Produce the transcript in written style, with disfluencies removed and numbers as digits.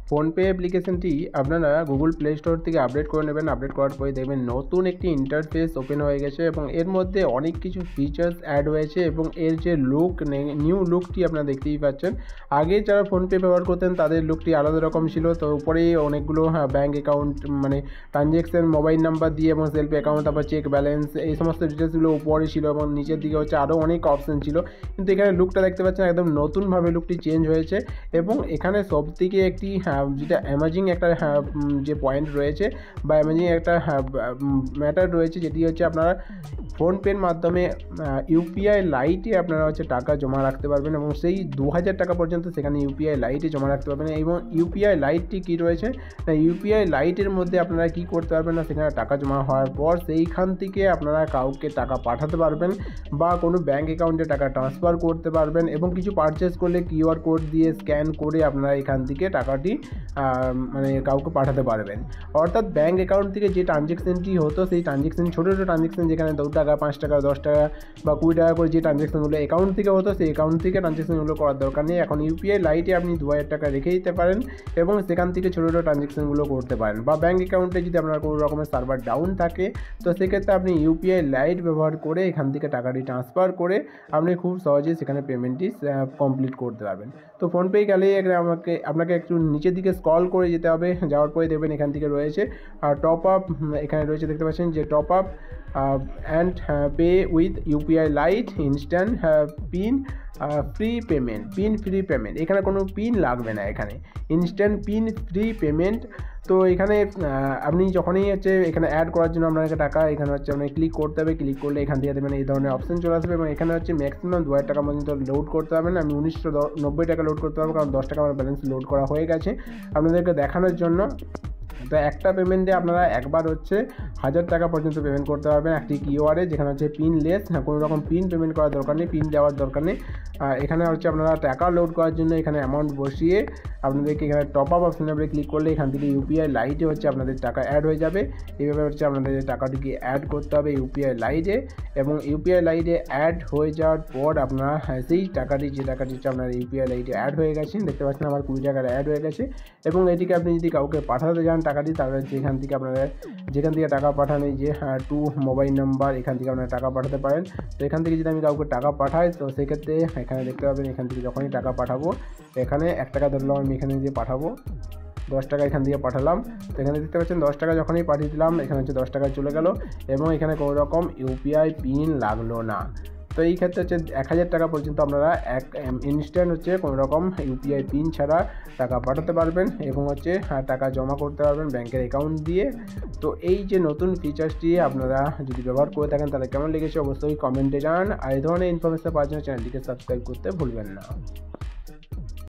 PhonePe অ্যাপ্লিকেশনটি আপনারা Google play store থেকে আপডেট করে নেবেন। আপডেট করার পরে দেখবেন নতুন একটি ইন্টারফেস ওপেন হয়ে গেছে এবং এর মধ্যে অনেক কিছু ফিচার্স অ্যাড হয়েছে এবং এর যে লুক নিউ লুকটি আপনারা দেখতেই পাচ্ছেন। আগে যারা ফোনপে ব্যবহার করতেন তাদের লুকটি আলাদা রকম ছিল, তো উপরেই অনেকগুলো ব্যাঙ্ক অ্যাকাউন্ট মানে ট্রানজ্যাকশন, মোবাইল নাম্বার দিয়ে এবং সেলফ অ্যাকাউন্ট, তারপর চেক ব্যালেন্স, এই সমস্ত ডিটেলসগুলো উপরে ছিল এবং নিচের দিকে হচ্ছে আরও অনেক অপশন ছিল। কিন্তু এখানে লুকটা দেখতে পাচ্ছেন একদম নতুনভাবে লুকটি চেঞ্জ হয়েছে এবং এখানে সবথেকে একটি যেটা অ্যামেজিং একটা যে পয়েন্ট রয়েছে বা অ্যামেজিং একটা ম্যাটার রয়েছে, যেটি হচ্ছে আপনারা ফোনপের মাধ্যমে ইউপিআই লাইটে আপনারা হচ্ছে টাকা জমা রাখতে পারবেন এবং সেই 2000 টাকা পর্যন্ত সেখানে ইউপিআই লাইটে জমা রাখতে পারবেন। এবং ইউপিআই লাইটটি কী রয়েছে না, ইউপিআই লাইটের মধ্যে আপনারা কী করতে পারবেন না, সেখানে টাকা জমা হওয়ার পর সেইখান থেকে আপনারা কাউকে টাকা পাঠাতে পারবেন বা কোনো ব্যাঙ্ক অ্যাকাউন্টে টাকা ট্রান্সফার করতে পারবেন এবং কিছু পারচেস করলে কিউআর কোড দিয়ে স্ক্যান করে আপনারা এখান থেকে টাকাটি মানে কাউকে পাঠাতে পারবেন। অর্থাৎ ব্যাঙ্ক অ্যাকাউন্ট থেকে যে ট্রানজ্যাকশনটি হতো সেই ট্রানজ্যাকশন, ছোটো ছোটো ট্রানজ্যাকশন যেখানে 2 টাকা 5 টাকা 10 টাকা বা 20 টাকা করে যে ট্রানজ্যাকশনগুলো অ্যাকাউন্ট থেকে হতো, সেই অ্যাকাউন্ট থেকে ট্রানজ্যাকশনগুলো করার দরকার নেই। এখন ইউপিআই লাইটে আপনি 2000 টাকা রেখে দিতে পারেন এবং সেখান থেকে ছোটো ছোটো ট্রানজ্যাকশনগুলো করতে পারেন। বা ব্যাঙ্ক অ্যাকাউন্টে যদি আপনার কোনো রকমের সার্ভার ডাউন থাকে তো সেক্ষেত্রে আপনি ইউপিআই লাইট ব্যবহার করে এখান থেকে টাকাটি ট্রান্সফার করে আপনি খুব সহজেই সেখানে পেমেন্টটি কমপ্লিট করতে পারবেন। তো ফোনপে গেলে আপনাকে একটু নিচের দিকে স্ক্রল করে যেতে হবে। যাওয়ার পরে দেখবেন এখান থেকে রয়েছে টপ আপ, এখানে রয়েছে দেখতে পাচ্ছেন যে top up and pay with UPI lite instant pin free payment. এখানে কোনো পিন লাগবে না, এখানে ইনস্ট্যান্ট পিন ফ্রি পেমেন্ট। তো এখানে আপনি যখনই হচ্ছে এখানে অ্যাড করার জন্য আপনাকে টাকা এখানে হচ্ছে আপনাকে ক্লিক করতে হবে। ক্লিক করলে এখান থেকে দেবেন এই ধরনের অপশন চলে আসবে এবং এখানে হচ্ছে ম্যাক্সিমাম 2000 টাকা পর্যন্ত লোড করতে পারবেন। আমি 1990 টাকা লোড করতে পারবো কারণ 10 টাকা আমার ব্যালেন্স লোড করা হয়ে গেছে আপনাদেরকে দেখানোর জন্য। তো একটা পেমেন্টে আপনারা একবার হচ্ছে 1000 টাকা পর্যন্ত পেমেন্ট করতে পারবেন একটি কিউআরে, যেখানে হচ্ছে পিনলেস, কোনো রকম পিন পেমেন্ট করার দরকার নেই, পিন দেওয়ার দরকার নেই। এখানে হচ্ছে আপনারা টাকা লোড করার জন্য এখানে অ্যামাউন্ট বসিয়ে আপনাদেরকে এখানে টপ আপ অপশানে আপনি ক্লিক করলে এখান থেকে ইউপিআই লাইটে হচ্ছে আপনাদের টাকা অ্যাড হয়ে যাবে। এইভাবে হচ্ছে আপনাদের টাকাটিকে অ্যাড করতে হবে ইউপিআই লাইটে এবং ইউপিআই লাইটে অ্যাড হয়ে যাওয়ার পর আপনারা সেই টাকাটি হচ্ছে আপনার ইউপিআই লাইটে অ্যাড হয়ে গেছে। দেখতে পাচ্ছেন আমার 20 টাকার অ্যাড হয়ে গেছে এবং এটিকে আপনি যদি কাউকে পাঠাতে যান টাকাটি, তাহলে যেখান থেকে টাকা পাঠান এই যে টু মোবাইল নাম্বার, এখান থেকে আপনারা টাকা পাঠাতে পারেন। তো এখান থেকে যদি আমি কাউকে টাকা পাঠাই তো সেক্ষেত্রে এখানে দেখতে পাবেন এখান থেকে যখনই টাকা পাঠাবো এখানে 1 টাকা ধরলাম আমি এখানে দিয়ে পাঠাবো, 10 টাকা এখান থেকে পাঠালাম। তো এখানে দেখতে পাচ্ছেন 10 টাকা যখনই পাঠিয়ে দিলাম এখানে হচ্ছে 10 টাকা চলে গেল এবং এখানে কোনো রকম ইউপিআই পিন লাগলো না। তো এই ক্ষেত্রে হচ্ছে 1000 টাকা পর্যন্ত আপনারা ইনস্ট্যান্ট হচ্ছে কোনো রকম ইউপিআই পিন ছাড়া টাকা পাঠাতে পারবেন এবং হচ্ছে টাকা জমা করতে পারবেন ব্যাংকের অ্যাকাউন্ট দিয়ে। তো এই যে নতুন ফিচার্সটি আপনারা যদি ব্যবহার করে থাকেন তাহলে কেমন লেগেছে অবশ্যই কমেন্টে জানান। আর এই ধরনের ইনফরমেশন পাওয়ার জন্য চ্যানেলটিকে সাবস্ক্রাইব করতে ভুলবেন না।